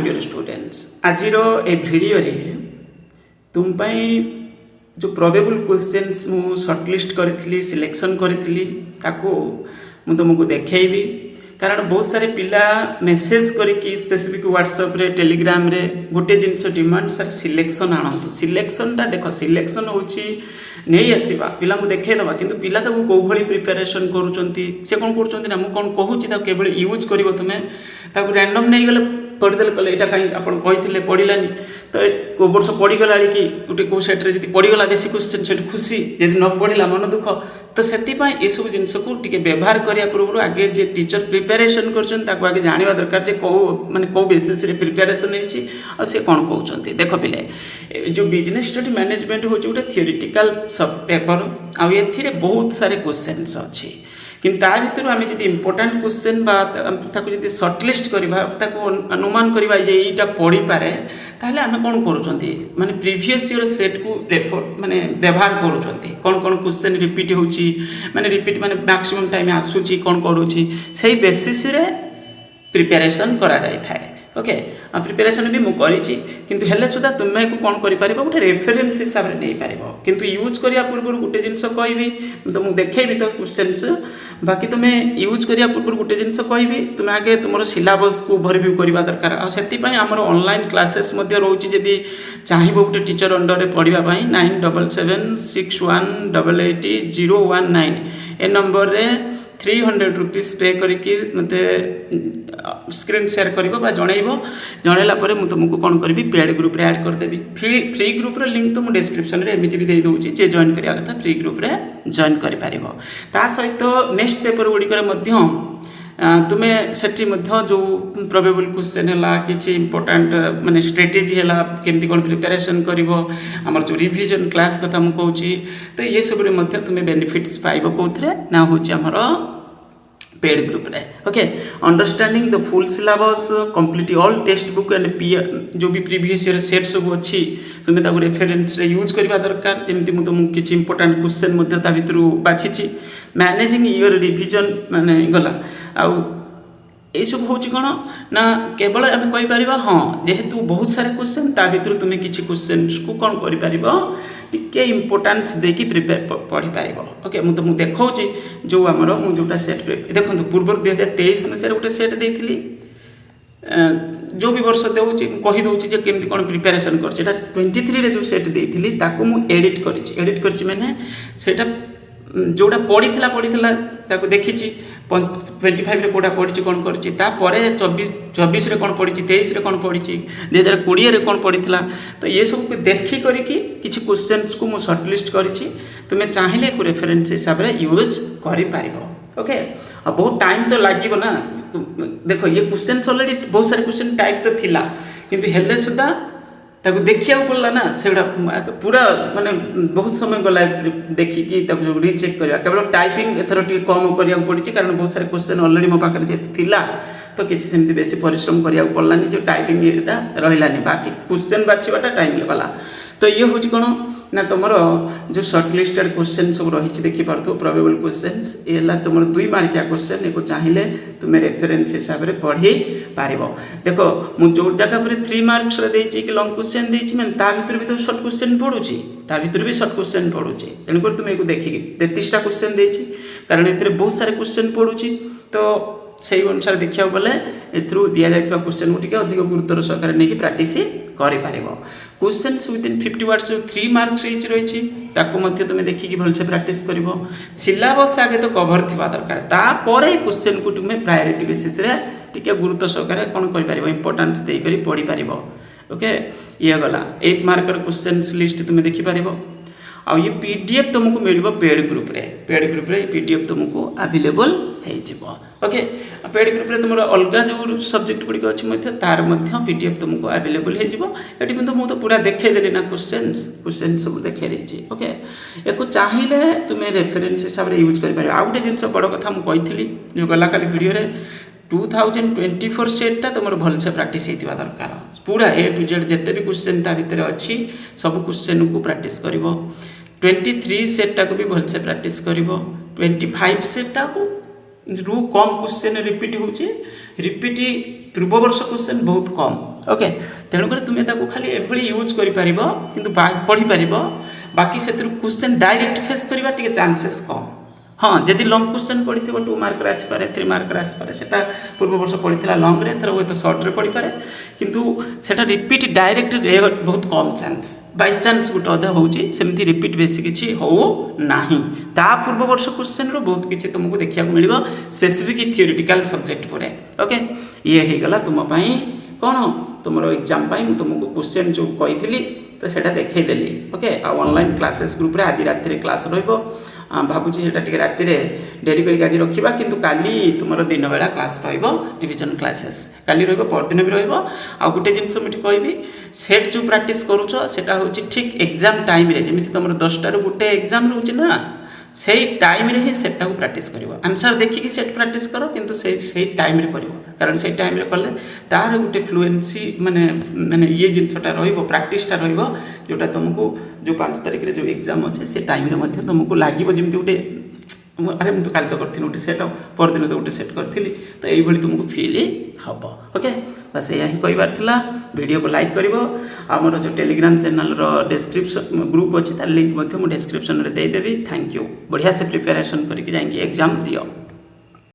Dear students आज ए video रे तुम जो प्रोबेबल क्वेश्चंस मु शॉर्टलिस्ट करी सिलेक्शन करी तुमको देखी कारण बहुत सारे पिला मेसेज करके स्पेसिफिक व्हाट्सएप रे टेलीग्राम रे गोटे जिनस डिमांड सर सिलेक्शन आणतु सिलेक्शनटा देख सिलेक्शन होची नहीं आसवा पिला देखे दबा किंतु पिला तो कौ भली प्रिपेरेसन करूचंती से कौन करूचंती ना मु कौन कहूची ता केवल यूज करिवो तुमे ताकू रैंडम नहीं गले पढ़ीदेल कले यहाँ कहीं आप कही पढ़लानी तो को वर्ष पढ़ीगला कि गोटे कौ सेट्रे जी पढ़ीगला बेसी क्वेश्चन से खुशी जब न पढ़ला मन दुख तो से सब जिनस को टी व्यवहार करने पूर्व आगे जे टीचर प्रिपेरेसन कर आगे जानवा दरकार जे कौ माने कौ बेसिस रे प्रिपेरेसन सी कौन कहते देख पिले जो बिजनेस स्टडी मैनेजमेंट हूँ गोटे थियोरिटिकल सब पेपर आउ बहुत सारे क्वेश्चंस अच्छी किंतु ता भितर आम जब इम्पोर्टाट क्वेश्चन जब सर्टलिस्ट करवा अनुमान करवा ये पढ़ी पारे ताहले आम कौन करूँ माने प्रीवियस ईयर सेट को रेफर माने व्यवहार करूँ कौन कौन क्वेश्चन रिपीट होची माने रिपीट माने मैक्सिमम टाइम आसूची कौन करूँ से बेसिस रे प्रिपेरेसन करा जाय थाए ओके प्रिपेरेसन भी मुझे किंतु हेले सुधा तुम्हें को कौन कर गोटे रेफरेन्स हिसाब से नहीं पार किंतु यूज करने पूर्व गोटे जिनस कहि तो मुझे देखेबी तो क्वेश्चंस बाकी तुम्हें यूज करने पूर्व गोटे जिनस कहि तुम्हें आगे तुम सिलेबस को ओवरव्यू करवा दरकार आम ऑनलाइन क्लासेस रोचे जदि चाहिए गोटे टीचर अंडर में पढ़ाई 9776188019 ए नंबर रे 300 रुपीज पे करके मते स्क्रीन शेयर कर जनइला मुझे तुमको कौन करी पेड ग्रुप रे ऐड करदेवी फ्री ग्रुप रे लिंक तो मुझे डिस्क्रिप्शन रे एमती भी दे दूची जे जॉइन करिया कथा फ्री ग्रुप रे जॉइन कर पारिबो ता सहित नेक्स्ट पेपर गुड़िक तुम्हें सेठी जो प्रोबेबल क्वेश्चन है कि इम्पोर्टाट माने स्ट्रेटेजी है केमती कौन प्रिपेरेसन कर जो रिविजन क्लास कथा मुझे कहूँ तो ये सब तुम्हें बेनिफिट्स पाइब कौन ना हूँ आमर पेड ग्रुप रे okay understanding the full syllabus complete all text book and जो भी प्रीवियस ईयर सेट सब अच्छी तुम्हें ताको रेफरेन्स रे यूज करवा दरकार जमी मुझे तुमको किसी इंपोर्टाट क्वेश्चन भर बाछी मैनेजिंग ईयर रिविजन माने गला आउ ये सब हूँ कौन ना केवल आम कहीपर हाँ जेहेतु बहुत सारे क्वेश्चन ता भर तुम्हें किसी क्वेश्चन को कौन कर इम्पोर्टान्स देकी प्रिपेयर पढ़ी पार ओके मुझे तुमको देखा जो आमर मुझे सेट देखो पूर्व 2023 मसीह गोटे सेट देती जो भी वर्ष दूसरी कहीदे केमती कौन प्रिपेरेसन कर 23 जो सेट देती मुझे एडिट कर मैंने से जोड़ा पढ़ी देखी 25 रे कोड़ा पढ़ी कौन कर 24 रे कौन पढ़ी 23 रे कौन पढ़ी 2020 रे कौन पढ़ी तो ये सब देखी करके किसी क्वेश्चंस को मुझे सर्टलिस्ट करी तुम्हें चाहिए को रेफरेन्स हिसाब से यूज कर ओके बहुत टाइम तो लगे ना देखो ये क्वेश्चन ऑलरेडी बहुत सारे क्वेश्चन टाइप तो थिला किंतु हेले सुधा ताको देखिया पड़ला ना से पूरा माने बहुत समय गला देखिकी रिचेक करवा केवल टाइपिंग एथर टी कम करिया पड़ी कारण बहुत सारे क्वेश्चन ऑलरेडी मो पाकर जे थिला तो किसी सेमती बेसी परिश्रम करिया पड़लानी जो टाइपिंग एटा रहिलानी बाकी क्वेश्चन बाछिबाटा टाइम वाला तो ये हूँ कौन ना तुम जो सर्टलिस्टेड क्वेश्चन सब रही देखी पार्थ प्रोबेबल क्वेश्चंस ये तुम 2 मार्किया क्वेश्चन ये चाहिए तुम्हें रेफरेन्स हिसाब से पढ़ी पार देखो मुझे जो जगह पर 3 मार्क्स कि लंग क्वेश्चन देती मैंने ता भर भी तो सर्ट क्वेश्चन पढ़ुची ता भर भी सर्ट क्वेश्चन पढ़ुची तेणुकर तुम्हें देखिए 33टा क्वेश्चन देती कारण ये बहुत सारे क्वेश्चन पढ़ुची तो से अनुसार देखा गले एथरू दि जाइए क्वेश्चन को अधिक गुरुत्वर सहकार नहीं प्रैक्टिस कर क्वेश्चन विदिन 50 वर्ड्स जो 3 मार्क्स रही तुम्हें देखिए भलसे प्रैक्टिस कर सिलेबस आगे तो कभर थी दरकार तापर क्वेश्चन को तुम्हें प्रायोरिटी बेसिस टे गुरुत्व सहकार कौन कर इम्पोर्टान्स देकर पढ़ी पार ओके ये गला 8 मार्कर क्वेश्चन लिस्ट तुम्हें देखिपार आउ ये पीडीएफ तुमको मिल पेड ग्रुप रे पीडीएफ तुमको अवेलेबल हो ओके पेड ग्रुप रे तुम अलग जो सब्जेक्ट गुड़िक अच्छी तार पीडीएफ तुमको अवेलेबल हो मुझे पूरा देखेदेली ना क्वेश्चन सब देखे देती ओके या चाहिए तुम्हें रेफरेन्स हिसाब से यूज कर आउ गोटे जिन बड़ कथा मुझे जो गला काली वीडियो 2024 सेटा तुम भलसे प्रैक्टिस होता दरकार पूरा A to Z जिते भी क्वेश्चन ता भीतर अच्छी सब क्वेश्चन को प्रैक्टिस कर 23 सेटा को भी भलसे प्रैक्टिस कर 25 सेटा को रू कम क्वेश्चन रिपीट होची रिपीट पूर्व वर्ष क्वेश्चन बहुत कम ओके तेणुक तुम्हें खाली एभली यूज कर पढ़ी पार बाकी से क्वेश्चन डायरेक्ट फेस करवा टे चांसेस कम हाँ जदि लंग क्वेश्चन पढ़ी 2 मार्क आसपे 3 मार्क आसपे से पूर्व वर्ष पढ़ी लंग्रे थर हूँ सर्ट्रे पढ़ी पारे किंतु सेटा रिपीट डायरेक्ट बहुत कम चांस बाय चांस गोटे अधा होमती रिपीट बेसी किसी हो ना ता पूर्व वर्ष क्वेश्चन रो बहुत किसी तुमको देखा मिल स्पेसिफिक थियोरिटिकल सब्जेक्ट पर ओके ये हो गला तुम कौन तुम एग्जाम तुमको क्वेश्चन जो कही तो सेटा देखईदेली ओके ऑनलाइन क्लासेस ग्रुप रे आज राति क्लास रहिबो भावुची सेटा टिके राति डेरी करी आज रखिबा किंतु काली तुमरो दिन बेला क्लास रहिबो रिवीजन क्लासेस काली रहिबो परदिन भी रहिबो आ गुटे जिंस मिटी कहबी सेट जो प्रैक्टिस करूछो सेटा होची ठीक एग्जाम टाइम रे जेमिति तुमरो 10टा रो गुटे एग्जाम रहउची ना सेही टाइम रे ही सेटा को प्रैक्टिस करिवो आंसर देखिकी सेट प्रैक्टिस करो किंतु सेही टाइम रे करिवो कारण से टाइम रे कले तार गुटे फ्लुएंसी माने माने ये जिनसटा रहिबो प्रैक्टिसटा रहिबो जोटा तुमको जो 5 तारिख रे जो एग्जाम अछि से टाइम रे मध्ये तुमको लागिवो जेमिति गुटे अरे मुझे काली तो करती गोटे सेट परदिन तो गोटे सेट करी तो ये तुमको फील हम ओके बस यही कहबार वीडियो को लाइक कर आमर जो टेलीग्राम चैनल डिस्क्रिप्शन ग्रुप अच्छी तार लिंक मुझे डिस्क्रिप्शन में देदेवी थैंक यू बढ़िया से प्रिपेरेसन करके जाएंगे एग्जाम दियो।